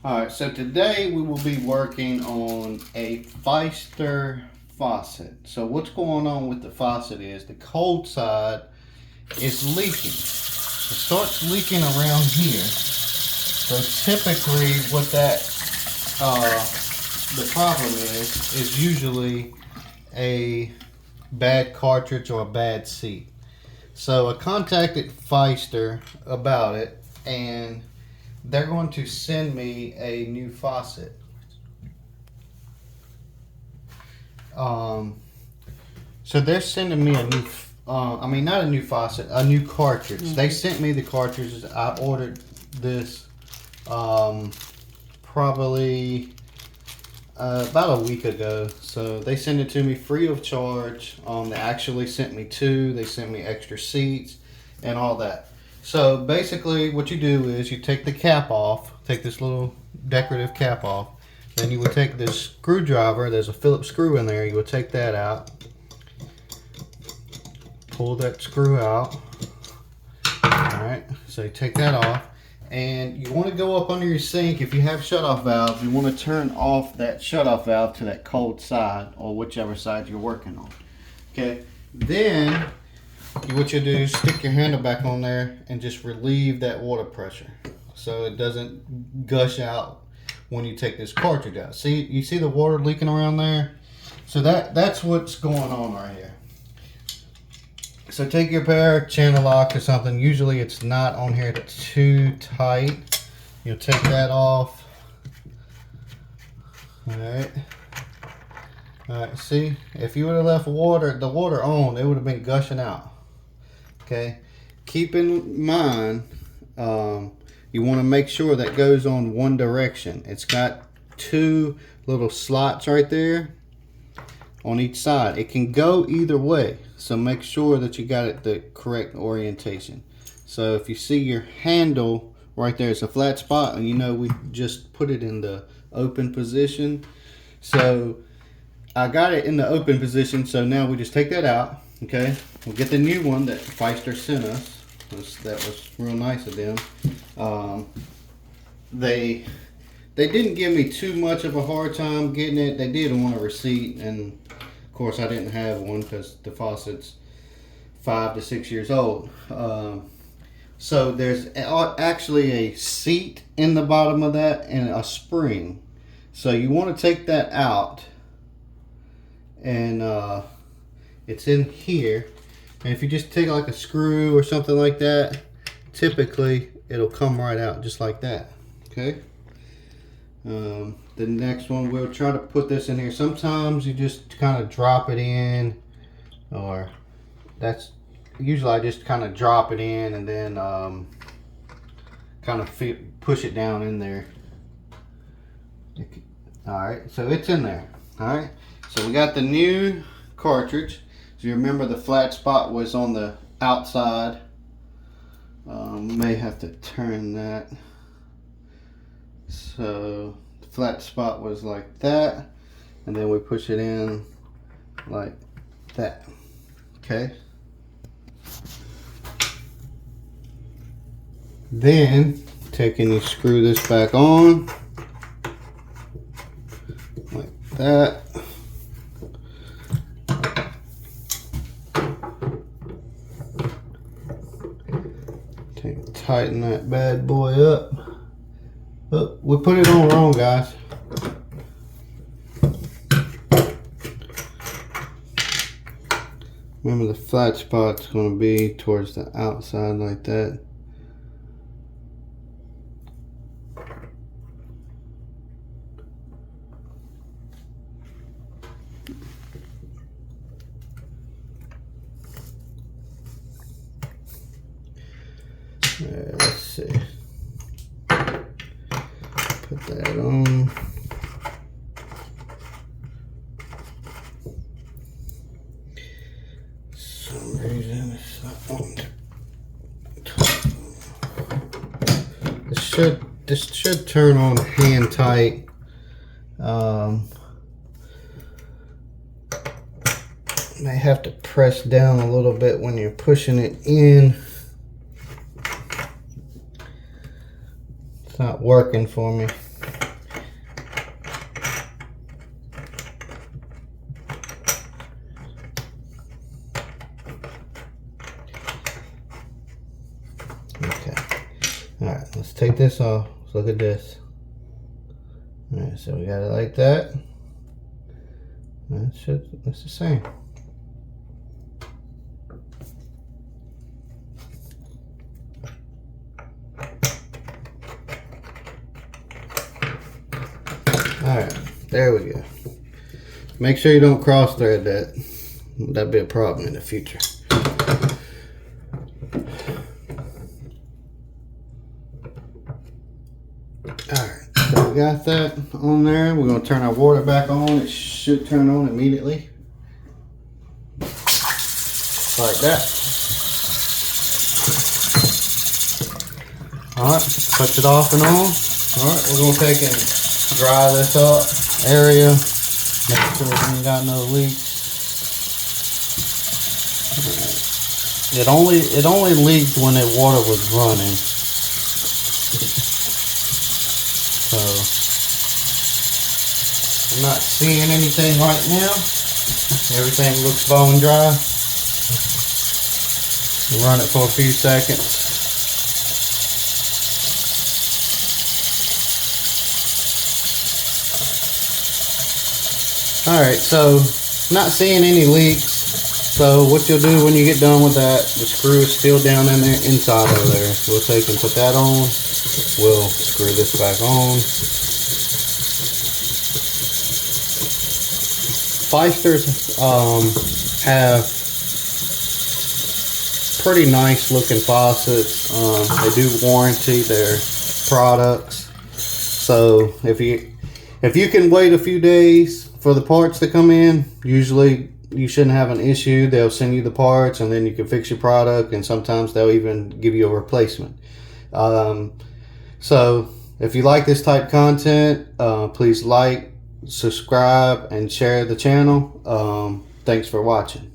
Alright, so today we will be working on a Pfister faucet. So what's going on with the faucet is the cold side is leaking. It starts leaking around here. So typically what the problem is usually a bad cartridge or a bad seat. So I contacted Pfister about it, and they're going to send me a new faucet. So they're sending me a new, not a new faucet, a new cartridge. They sent me the cartridges. I ordered this probably about a week ago. So they sent it to me free of charge. They actually sent me two. They sent me extra seats and all that. So basically what you do is you take the cap off, take this little decorative cap off, then you would take this screwdriver, there's a Phillips screw in there, you would take that out, pull that screw out, alright, so you take that off, and you want to go up under your sink. If you have shutoff valves, you want to turn off that shutoff valve to that cold side, or whichever side you're working on. Okay, then what you do is stick your handle back on there and just relieve that water pressure so it doesn't gush out when you take this cartridge out. See, you see the water leaking around there? So that's what's going on right here. So take your pair of channel lock or something. Usually it's not on here too tight. You'll take that off. Alright, see, if you would have left the water on, it would have been gushing out. Okay, keep in mind, you want to make sure that goes on one direction. It's got two little slots right there on each side. It can go either way, so make sure that you got it the correct orientation. So if you see your handle right there, it's a flat spot, and you know we just put it in the open position. So I got it in the open position, so now we just take that out. Okay, we'll get the new one that Pfister sent us. That was real nice of them. They didn't give me too much of a hard time getting it. They did want a receipt, and of course I didn't have one because the faucet's 5 to 6 years old. So there's actually a seat in the bottom of that and a spring. So you want to take that out, and it's in here. And if you just take like a screw or something like that, typically it'll come right out just like that. Okay. The next one, we'll try to put this in here. Sometimes you just kind of drop it in, or that's usually I just kind of drop it in and then kind of push it down in there. Alright, so it's in there. Alright, so we got the new cartridge. So you remember the flat spot was on the outside. May have to turn that. So the flat spot was like that, and then we push it in like that. Okay. Then take and you screw this back on like that. Tighten that bad boy up. Oh, we put it on wrong, guys. Remember, the flat spot's going to be towards the outside like that. Let's see. Put that on. For some reason it's not on. This should turn on hand tight. May have to press down a little bit when you're pushing it in. It's not working for me. this off. Look at this. Alright, so we got it like that. That's the same. Alright, there we go. Make sure you don't cross thread that. That'd be a problem in the future. Alright, so we got that on there. We're going to turn our water back on. It should turn on immediately. Like that. Alright, put it off and on. Alright, we're going to take and dry this up area. Make sure we ain't got no leaks. It only leaked when the water was running. So I'm not seeing anything right now. Everything looks bone dry. Run it for a few seconds. Alright, so not seeing any leaks. So what you'll do when you get done with that, the screw is still down in there, inside of there. We'll take and put that on. We'll screw this back on. Pfisters have pretty nice looking faucets. They do warranty their products. So if you can wait a few days for the parts to come in, usually you shouldn't have an issue. They'll send you the parts and then you can fix your product, and sometimes they'll even give you a replacement. So if you like this type of content, please like, subscribe, and share the channel. Thanks for watching.